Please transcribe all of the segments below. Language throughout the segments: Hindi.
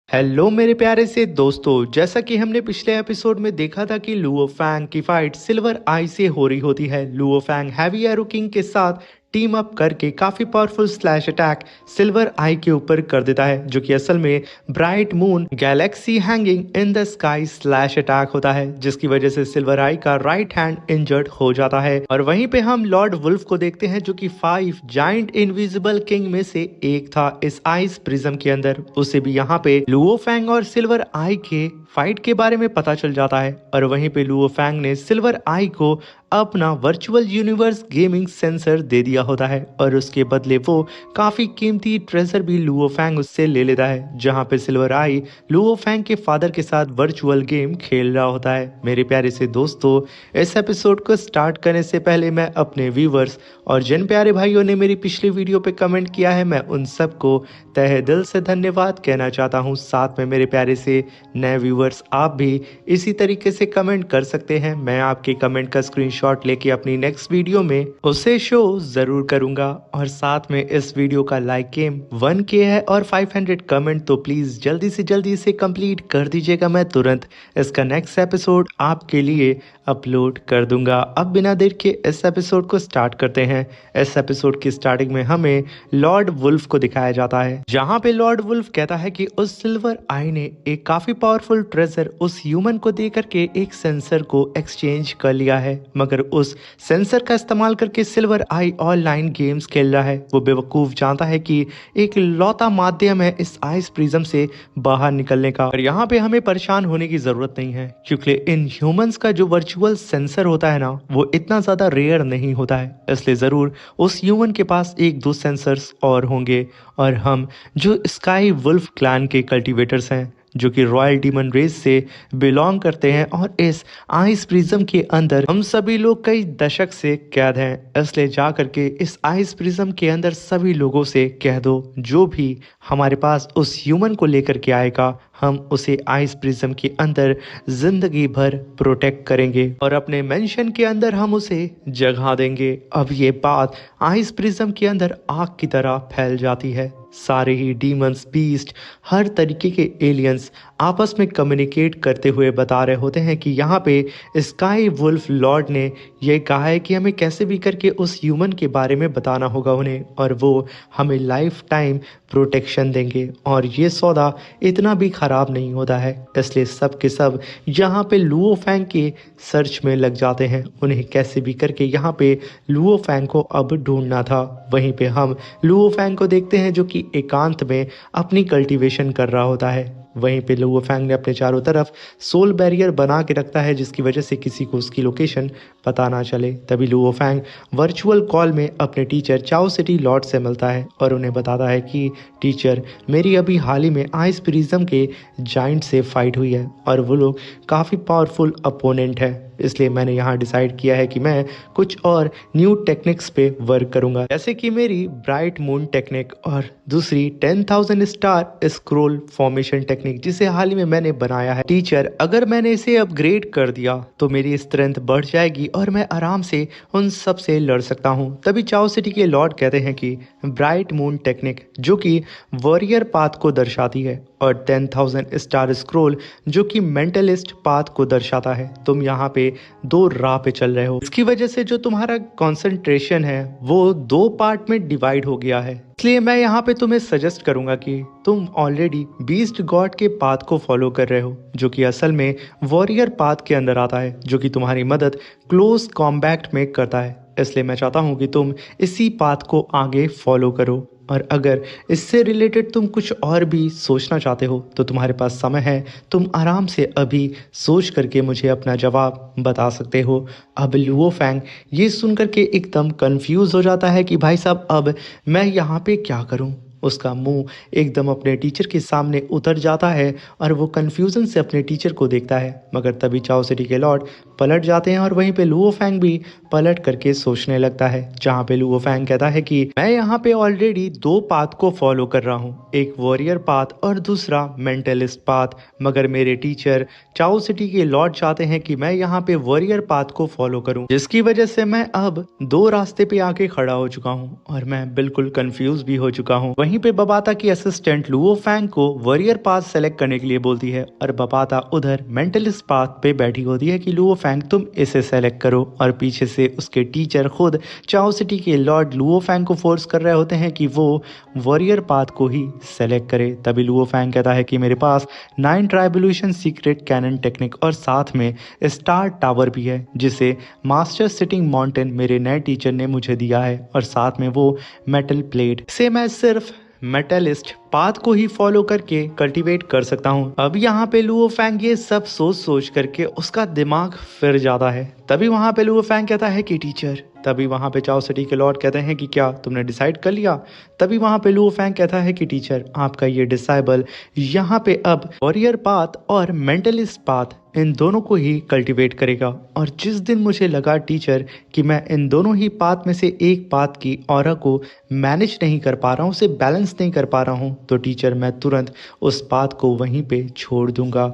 हेलो मेरे प्यारे से दोस्तों, जैसा कि हमने पिछले एपिसोड में देखा था कि लुओ फैंग की फाइट सिल्वर आई से हो रही होती है। Luo Fang heavy arrow king के साथ टीम अप करके काफी powerful slash attack Silver Eye के ऊपर कर देता है, जो कि असल में bright moon galaxy hanging in the sky slash attack होता है, जिसकी वजह से सिल्वर आई का राइट हैंड इंजर्ड हो जाता है। और वहीं पे हम लॉर्ड वुल्फ को देखते हैं, जो कि 5 जाइंट इनविजिबल किंग में से एक था इस आइस प्रिज्म के अंदर। उसे भी यहाँ पे लुओ फैंग और सिल्वर आई के फाइट के बारे में पता चल जाता है। और वहीं पे लुओ फैंग ने सिल्वर आई को अपना वर्चुअल यूनिवर्स गेमिंग सेंसर दे दिया होता है, और उसके बदले वो काफी कीमती ट्रेजर भी लुओ फैंग उससे ले लेता है, जहां पे सिल्वर आई लुओ फैंग के फादर के साथ वर्चुअल गेम खेल रहा होता है। मेरे प्यारे से दोस्तों, इस एपिसोड को स्टार्ट करने से पहले मैं अपने व्यूवर्स और जिन प्यारे भाइयों ने मेरी पिछली वीडियो पे कमेंट किया है, मैं उन सबको तहे दिल से धन्यवाद कहना चाहता हूँ। साथ में मेरे प्यारे से नए व्यूवर्स, आप भी इसी तरीके से कमेंट कर सकते हैं। मैं आपके कमेंट का स्क्रीनशॉट लेके अपनी नेक्स्ट वीडियो में उसे शो जरूर करूंगा। और साथ में इस वीडियो का लाइक गेम 1K है और 500 कमेंट, तो प्लीज जल्दी से जल्दी इसे कंप्लीट कर दीजिएगा। मैं तुरंत इसका नेक्स्ट एपिसोड आपके लिए अपलोड कर दूंगा। अब बिना देर के इस एपिसोड को स्टार्ट करते हैं। इस एपिसोड की स्टार्टिंग में हमें लॉर्ड वुल्फ को दिखाया जाता है, जहां पे लॉर्ड वुल्फ कहता है कि उस सिल्वर आई ने एक काफी पावरफुल ट्रेजर उस ह्यूमन को दे करके एक सेंसर को एक्सचेंज कर लिया है, मगर उस सेंसर का इस्तेमाल करके सिल्वर आई ऑनलाइन गेम्स खेल रहा है। वो बेवकूफ जानता है कि एक लौता माध्यम है इस आइस प्रिज्म से बाहर निकलने का, और यहाँ पे हमें परेशान होने की जरूरत नहीं है, क्योंकि इन ह्यूमंस का जो वर्चुअल सेंसर होता है ना, वो इतना ज्यादा रेयर नहीं होता है। इसलिए जरूर उस ह्यूमन के पास एक दो सेंसर्स और होंगे, और हम जो स्काई वुल्फ क्लैन के कल्टीवेटर्स हैं, जो कि रॉयल डीमन रेस से बिलोंग करते हैं, और इस आइस प्रिज्म के अंदर हम सभी लोग कई दशक से कैद हैं। इसलिए जा करके इस आइस प्रिज्म के अंदर सभी लोगों से कह दो, जो भी हमारे पास उस ह्यूमन को लेकर के आएगा, हम उसे आइस प्रिज्म के अंदर जिंदगी भर प्रोटेक्ट करेंगे और अपने मेंशन के अंदर हम उसे जगह देंगे। अब ये बात आइस प्रिज्म के अंदर आग की तरह फैल जाती है। सारे ही डीमंस, बीस्ट, हर तरीके के एलियंस आपस में कम्युनिकेट करते हुए बता रहे होते हैं कि यहाँ पे स्काई वुल्फ लॉर्ड ने यह कहा है कि हमें कैसे भी करके उस ह्यूमन के बारे में बताना होगा उन्हें, और वो हमें लाइफ टाइम प्रोटेक्शन देंगे। और ये सौदा इतना भी खराब नहीं होता है। इसलिए सब के सब यहाँ पे लुओ फैंग के सर्च में लग जाते हैं। उन्हें कैसे भी करके यहाँ पे लुओ फैंग को अब ढूंढना था। वहीं पे हम लुओ फैंग को देखते हैं, जो कि एकांत में अपनी कल्टीवेशन कर रहा होता है। वहीं पे लुओ फैंग ने अपने चारों तरफ सोल बैरियर बना के रखता है, जिसकी वजह से किसी को उसकी लोकेशन पता ना चले। तभी लुओ फैंग वर्चुअल कॉल में अपने टीचर चाओ सिटी लॉर्ड से मिलता है और उन्हें बताता है कि टीचर, मेरी अभी हाल ही में आइस प्रिज्म के जाइंट से फाइट हुई है, और वो लोग काफ़ी पावरफुल अपोनेंट है। इसलिए मैंने यहाँ डिसाइड किया है कि मैं कुछ और न्यू टेक्निक्स पे वर्क करूंगा, जैसे कि मेरी ब्राइट मून टेक्निक और दूसरी 10,000 स्टार स्क्रोल फॉर्मेशन टेक्निक, जिसे हाल ही में मैंने बनाया है। टीचर, अगर मैंने इसे अपग्रेड कर दिया तो मेरी स्ट्रेंथ बढ़ जाएगी और मैं आराम से उन सब से लड़ सकता हूँ। तभी चाओ सिटी के लॉर्ड कहते हैं कि ब्राइट मून टेक्निक, जो कि वॉरियर पाथ को दर्शाती है, और 10,000 स्टार स्क्रोल, जो कि मेंटलिस्ट पाथ को दर्शाता है, तुम यहाँ पे दो राह पे चल रहे हो। इसकी वजह से जो तुम्हारा कंसंट्रेशन है वो दो पार्ट में डिवाइड हो गया है। इसलिए मैं यहाँ पे तुम्हें सजेस्ट करूंगा कि तुम ऑलरेडी बीस्ट गॉड के पाथ को फॉलो कर रहे हो, जो कि असल में वॉरियर पाथ के अंदर आता है, जो कि तुम्हारी मदद क्लोज कॉम्बैट में करता है। इसलिए मैं चाहता हूँ कि तुम इसी पाथ को आगे फॉलो करो, और अगर इससे रिलेटेड तुम कुछ और भी सोचना चाहते हो तो तुम्हारे पास समय है, तुम आराम से अभी सोच करके मुझे अपना जवाब बता सकते हो। अब लुओ फैंग ये सुन करके एकदम कंफ्यूज हो जाता है कि भाई साहब, अब मैं यहाँ पे क्या करूँ। उसका मुंह एकदम अपने टीचर के सामने उतर जाता है और वो कंफ्यूजन से अपने टीचर को देखता है, मगर तभी चाओ सिटी के लॉर्ड पलट जाते हैं और वहीं पे लुओ फैंग भी पलट करके सोचने लगता है, जहाँ पे लुओ फैंग कहता है कि मैं यहाँ पे ऑलरेडी दो पाथ को फॉलो कर रहा हूँ, एक वॉरियर पाथ और दूसरा मेंटलिस्ट पाथ, मगर मेरे टीचर चाओ सिटी के लॉर्ड चाहते हैं कि मैं यहाँ पे वॉरियर पाथ को फॉलो करूँ, जिसकी वजह से मैं अब दो रास्ते पे आके खड़ा हो चुका हूँ और मैं बिल्कुल कंफ्यूज भी हो चुका हूँ। वहीं पे बबाता की असिस्टेंट लुओ फैंग को वॉरियर पाथ सेलेक्ट करने के लिए बोलती है और बबाता उधर मेंटलिस्ट पाथ पे बैठी होती है कि लुओ फैंग तुम इसे सेलेक्ट करो, और पीछे से उसके टीचर खुद चाओ सिटी के लॉर्ड लुओ फैंग को फोर्स कर रहे होते हैं कि वो वॉरियर पाथ को ही सेलेक्ट करे। तभी लुओ फैंग कहता है कि मेरे पास 9 ट्राइबोल्यूशन सीक्रेट कैनन टेक्निक और साथ में स्टार टावर भी है जिसे मास्टर सिटिंग माउंटेन मेरे नए टीचर ने मुझे दिया है, और साथ में वो मेटल प्लेट से मैं सिर्फ मेटलिस्ट पाथ को ही फॉलो करके कल्टीवेट कर सकता हूँ। अब यहाँ पे लुओ फैंग ये सब सोच सोच करके उसका दिमाग फिर जाता है। तभी वहाँ पे लुओ फैंग कहता है कि टीचर, तभी वहाँ पे चाओ सिटी के लॉर्ड कहते हैं कि क्या तुमने डिसाइड कर लिया। तभी वहाँ पे लुओ फैंग कहता है कि टीचर, आपका ये डिसाइबल यहाँ पे अब वॉरियर पाथ और मेंटलिस्ट पाथ इन दोनों को ही कल्टीवेट करेगा, और जिस दिन मुझे लगा टीचर कि मैं इन दोनों ही पाथ में से एक पाथ की ऑरा को मैनेज नहीं कर पा रहा हूँ, उसे बैलेंस नहीं कर पा रहा हूँ, तो टीचर मैं तुरंत उस पाथ को वहीं पे छोड़ दूंगा।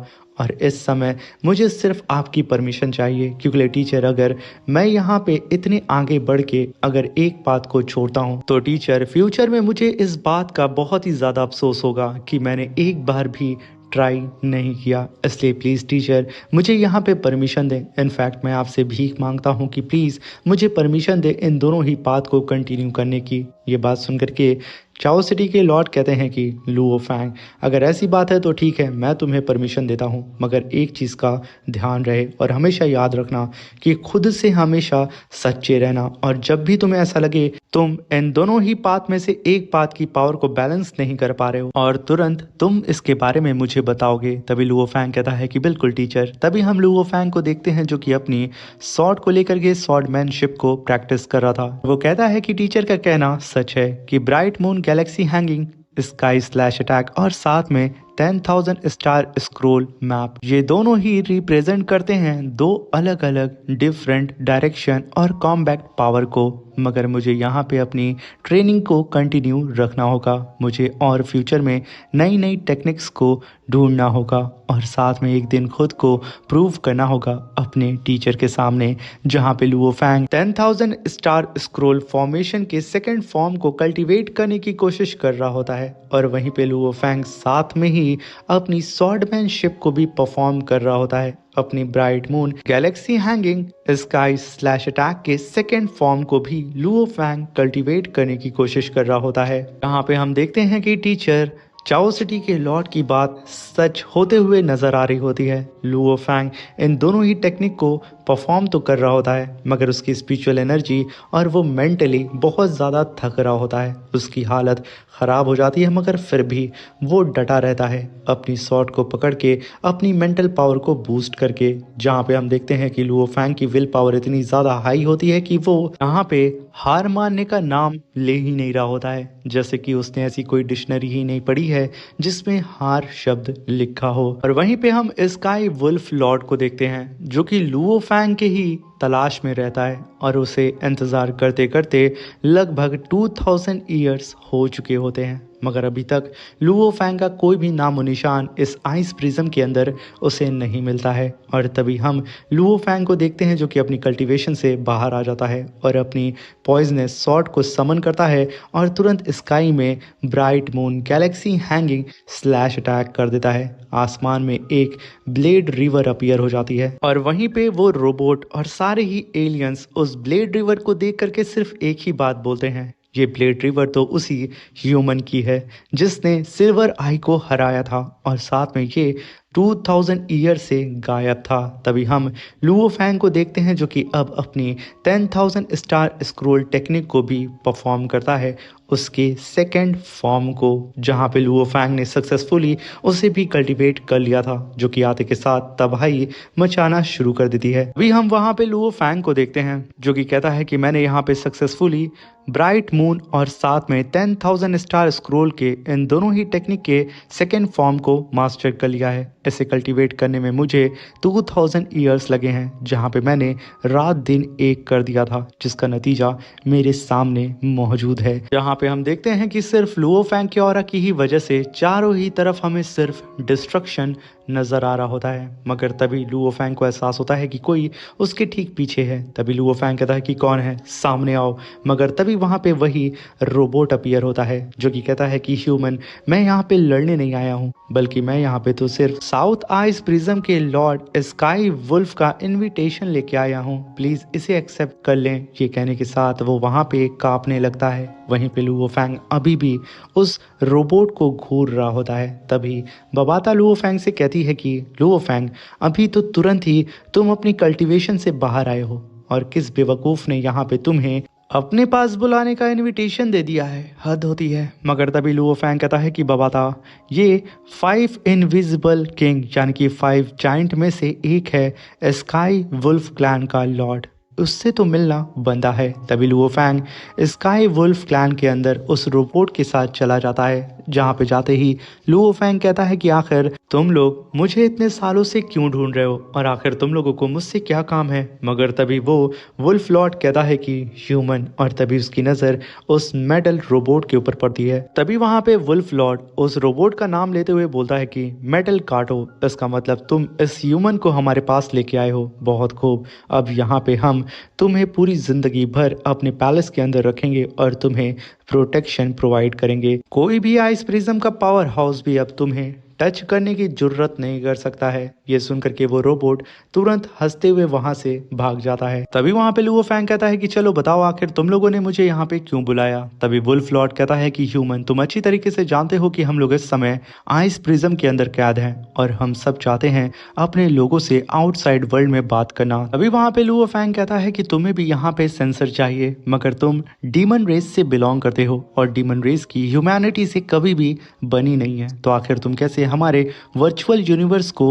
और इस समय मुझे सिर्फ आपकी परमिशन चाहिए, क्योंकि टीचर अगर मैं यहाँ पे इतने आगे बढ़ के अगर एक बात को छोड़ता हूँ तो टीचर फ्यूचर में मुझे इस बात का बहुत ही ज़्यादा अफसोस होगा कि मैंने एक बार भी ट्राई नहीं किया। इसलिए प्लीज़ टीचर मुझे यहाँ पे परमिशन दें। इनफैक्ट मैं आपसे भीख मांगता हूँ कि प्लीज़ मुझे परमिशन दें इन दोनों ही पाथ को कंटिन्यू करने की। ये बात सुन करके चाओ सिटी के लॉर्ड कहते हैं कि लुओ फैंग, अगर ऐसी बात है तो ठीक है, मैं तुम्हें परमिशन देता हूँ, मगर एक चीज़ का ध्यान रहे और हमेशा याद रखना कि खुद से हमेशा सच्चे रहना, और जब भी तुम्हें ऐसा लगे तुम इन दोनों ही पाथ में से एक पाथ की पावर को बैलेंस नहीं कर पा रहे हो और तुरंत तुम इसके बारे में मुझे बताओगे। तभी लुओ फैंग कहता है कि बिल्कुल टीचर। तभी हम लुओ फैंग को देखते हैं जो कि अपनी स्वॉर्ड को लेकर के स्वॉर्डमैनशिप को प्रैक्टिस कर रहा था। वो कहता है कि टीचर का कहना सच है कि bright moon galaxy hanging sky slash attack और साथ में 10,000 स्टार स्क्रोल मैप, ये दोनों ही रिप्रेजेंट करते हैं दो अलग अलग डिफरेंट डायरेक्शन और कॉम्बैट पावर को, मगर मुझे यहाँ पे अपनी ट्रेनिंग को कंटिन्यू रखना होगा। मुझे और फ्यूचर में नई नई टेक्निक्स को ढूंढना होगा और साथ में एक दिन खुद को प्रूव करना होगा अपने टीचर के सामने। जहाँ पे Luo Fang 10,000 star scroll formation के सेकंड फॉर्म को कल्टीवेट करने की कोशिश कर रहा होता है, और वहीं पे लुओ फैंग साथ में ही अपनी स्वॉर्डमैनशिप को भी परफॉर्म कर रहा होता है। अपनी bright moon galaxy hanging sky slash attack के सेकेंड फॉर्म को भी लुओ फैंग कल्टीवेट करने की कोशिश कर रहा होता है। यहाँ पे हम देखते हैं कि टीचर चाओ सिटी के लॉर्ड की बात सच होते हुए नजर आ रही होती है। लुओ फैंग इन दोनों ही टेक्निक को परफॉर्म तो कर रहा होता है, मगर उसकी स्पिरिचुअल एनर्जी और वो मेंटली बहुत ज़्यादा थक रहा होता है। उसकी हालत ख़राब हो जाती है, मगर फिर भी वो डटा रहता है अपनी शॉट को पकड़ के, अपनी मेंटल पावर को बूस्ट करके। जहाँ पे हम देखते हैं कि लुओ फैंग की विल पावर इतनी ज़्यादा हाई होती है कि वो यहाँ पे हार मानने का नाम ले ही नहीं रहा होता है, जैसे कि उसने ऐसी कोई डिक्शनरी ही नहीं पढ़ी है जिसमें हार शब्द लिखा हो। और वहीं पे हम स्काई वुल्फ लॉर्ड को देखते हैं जो कि लुओ फैंग के ही तलाश में रहता है, और उसे इंतज़ार करते करते लगभग 2000 ईयर्स हो चुके होते हैं, मगर अभी तक लुओ फैंग का कोई भी नामो निशान इस आइस प्रिज्म के अंदर उसे नहीं मिलता है। और तभी हम लुओ फैंग को देखते हैं जो कि अपनी कल्टीवेशन से बाहर आ जाता है और अपनी पॉइजनस सॉर्ड को समन करता है और तुरंत स्काई में bright moon galaxy hanging slash attack कर देता है। आसमान में एक ब्लेड रिवर अपीयर हो जाती है, और वहीं पे वो रोबोट और सारे ही एलियंस उस ब्लेड रिवर को देख करके सिर्फ एक ही बात बोलते हैं, ये ब्लेड रिवर तो उसी ह्यूमन की है जिसने सिल्वर आई को हराया था, और साथ में ये 2000 ईयर से गायब था। तभी हम लुओ फैंग को देखते हैं जो कि अब अपनी 10,000 स्टार स्क्रोल टेक्निक को भी परफॉर्म करता है, उसके सेकंड फॉर्म को, जहां पे लुओ फैंग ने सक्सेसफुली उसे भी कल्टीवेट कर लिया था, जो कि आते के साथ तबाही मचाना शुरू कर देती है। अभी हम वहां पे लुओ फैंग को देखते हैं जो कि कहता है कि मैंने यहाँ पे सक्सेसफुली ब्राइट मून और साथ में 10,000 स्टार स्क्रोल के इन दोनों ही टेक्निक के सेकेंड फॉर्म को मास्टर कर लिया है। इसे कल्टीवेट करने में मुझे 2000 ईयर्स लगे हैं, जहाँ पे मैंने रात दिन एक कर दिया था, जिसका नतीजा मेरे सामने मौजूद है। जहाँ पे हम देखते हैं कि सिर्फ लुओ फैंग के ऑरा की ही वजह से चारों ही तरफ हमें सिर्फ डिस्ट्रक्शन नजर आ रहा होता है। मगर तभी लुओ फैंग को एहसास होता है कि कोई उसके ठीक पीछे है। तभी लुओ फैंग कहता है कि कौन है, सामने आओ। मगर तभी वहाँ पे वही रोबोट अपीयर होता है, जो कि कहता है कि ह्यूमन, मैं यहाँ पे लड़ने नहीं आया हूँ, बल्कि मैं यहाँ पे तो सिर्फ साउथ आइस प्रिज्म के लॉर्ड स्काई वुल्फ का इनविटेशन लेके आया हूँ, प्लीज इसे एक्सेप्ट कर लें। ये कहने के साथ वो वहाँ पे कांपने लगता है। वहीं पे लुओ फैंग अभी भी उस रोबोट को घूर रहा होता है। तभी बबाता लुओ फैंग से कहती है कि लुओ फैंग, अभी तो तुरंत ही तुम अपनी कल्टीवेशन से बाहर आए हो, और किस बेवकूफ़ ने यहाँ पे तुम्हें अपने पास बुलाने का इनविटेशन दे दिया है, हद होती है। मगर तभी लुओ फैंग कहता है कि बबाता, ये 5 इनविजिबल किंग यानी कि 5 जाइंट में से एक है स्काई वुल्फ क्लैन का लॉर्ड, उससे तो मिलना बनता है। तभी Luo Fang Sky Wolf Clan के अंदर उस रोबोट के साथ चला जाता है, जहाँ पे जाते ही लुओ फैंग कहता है कि आखिर तुम लोग मुझे इतने सालों से क्यों ढूंढ रहे हो, और आखिर तुम लोगों को मुझसे क्या काम है। मगर तभी वो वुल्फ लॉर्ड कहता है कि ह्यूमन, और तभी उसकी नज़र उस मेटल रोबोट के ऊपर पड़ती है। तभी वहाँ पे वुल्फ लॉर्ड उस रोबोट का नाम लेते हुए बोलता है कि मेटल काटो, इसका मतलब तुम इस ह्यूमन को हमारे पास लेके आए हो, बहुत खूब। अब यहाँ पे हम तुम्हें पूरी जिंदगी भर अपने पैलेस के अंदर रखेंगे और तुम्हें प्रोटेक्शन प्रोवाइड करेंगे। कोई भी आइस प्रिज्म का पावर हाउस भी अब तुम्हें टच करने की जरूरत नहीं कर सकता है। ये सुनकर के वो रोबोट तुरंत हंसते हुए वहां से भाग जाता है। तभी वहां पे लुओ फैंग कहता है कि चलो बताओ, आखिर तुम लोगों ने मुझे यहाँ पे क्यों बुलाया। तभी वुल्फ लॉर्ड कहता है कि ह्यूमन, तुम अच्छी तरीके से जानते हो कि हम लोग इस समय आइस प्रिज्म के अंदर कैद हैं, और हम सब चाहते हैं अपने लोगों से आउटसाइड वर्ल्ड में बात करना। अभी वहां पे लुओ फैंग कहता है कि तुम्हें भी यहाँ पे सेंसर चाहिए, मगर तुम डीमन रेस से बिलोंग करते हो, और डीमन रेस की ह्यूमैनिटी से कभी भी बनी नहीं है, तो आखिर तुम कैसे हमारे वर्चुअल यूनिवर्स को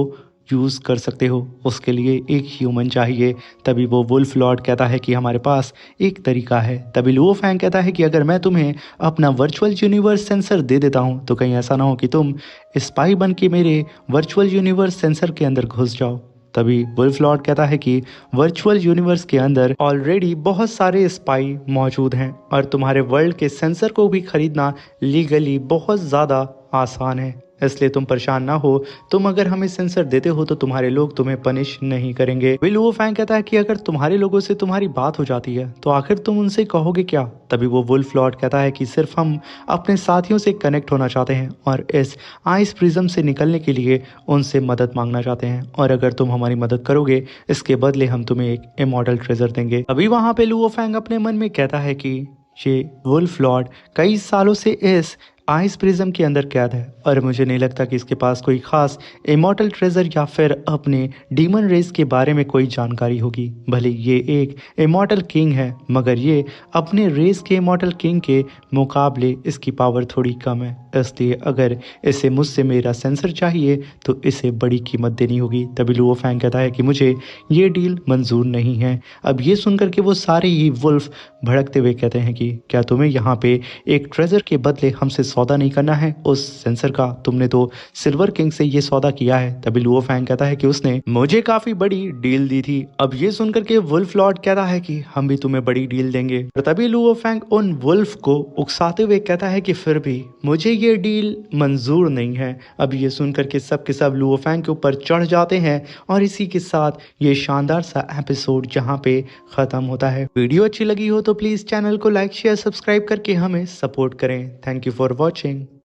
यूज कर सकते हो। उसके लिए एक ह्यूमन चाहिए। तभी वो वुल्फ लॉर्ड कहता है कि हमारे पास एक तरीका है। तभी लुओ फैंग कहता है कि अगर मैं तुम्हें अपना वर्चुअल यूनिवर्स सेंसर दे देता हूं, तो कहीं ऐसा ना हो कि तुम स्पाई बन के मेरे वर्चुअल यूनिवर्स सेंसर के अंदर घुस जाओ। तभी वुल्फ लॉर्ड कहता है कि वर्चुअल यूनिवर्स के अंदर ऑलरेडी बहुत सारे स्पाई मौजूद हैं, और तुम्हारे वर्ल्ड के सेंसर को भी खरीदना लीगली बहुत ज़्यादा आसान है, इसलिए तुम परेशान ना हो। तुम अगर हमें सेंसर देते हो तो तुम्हारे लोग तुम्हें पनिश नहीं करेंगे। लुओ फैंग कहता है कि अगर तुम्हारे लोगों से तुम्हारी बात हो जाती है तो आखिर तुम उनसे कहोगे क्या। तभी वो वुल्फ लॉर्ड कहता है कि सिर्फ हम अपने साथियों से कनेक्ट होना चाहते हैं, और इस आइस प्रिज्म से निकलने के लिए उनसे मदद मांगना चाहते हैं, और अगर तुम हमारी मदद करोगे इसके बदले हम तुम्हें एक इमॉर्टल ट्रेजर देंगे। अभी वहां पे लुओ फैंग अपने मन में कहता है कि ये वुल्फ लॉर्ड कई सालों से इस आइस प्रिज्म के अंदर कैद है, और मुझे नहीं लगता कि इसके पास कोई खास इमॉर्टल ट्रेजर या फिर अपने डीमन रेस के बारे में कोई जानकारी होगी। भले ये एक इमॉर्टल किंग है, मगर ये अपने रेस के इमॉर्टल किंग के मुकाबले इसकी पावर थोड़ी कम है, इसलिए अगर इसे मुझसे मेरा सेंसर चाहिए तो इसे बड़ी कीमत देनी होगी। तभी लुओ फैंग कहता है कि मुझे ये डील मंजूर नहीं है। अब ये सुनकर के वो सारे ही वुल्फ भड़कते हुए कहते हैं कि क्या तुम्हें यहाँ पे एक ट्रेजर के बदले हमसे सौदा नहीं करना है उस सेंसर का, तुमने तो सिल्वर किंग से ये सौदा किया है। तभी लुओ फैंग कहता है कि उसने मुझे काफी बड़ी डील दी थी। अब ये सुनकर के वुल्फ लॉर्ड कहता है कि हम भी तुम्हें बड़ी डील देंगे। तभी लुओ फैंग उन वुल्फ को उकसाते हुए कहता है कि फिर भी मुझे ये डील मंजूर नहीं है। अब ये सुनकर के सब लुओ फैंग के ऊपर चढ़ जाते हैं, और इसी के साथ ये शानदार सा एपिसोड जहाँ पे खत्म होता है। वीडियो अच्छी लगी हो तो प्लीज चैनल को लाइक शेयर सब्सक्राइब करके हमें सपोर्ट करें। Thank you for watching.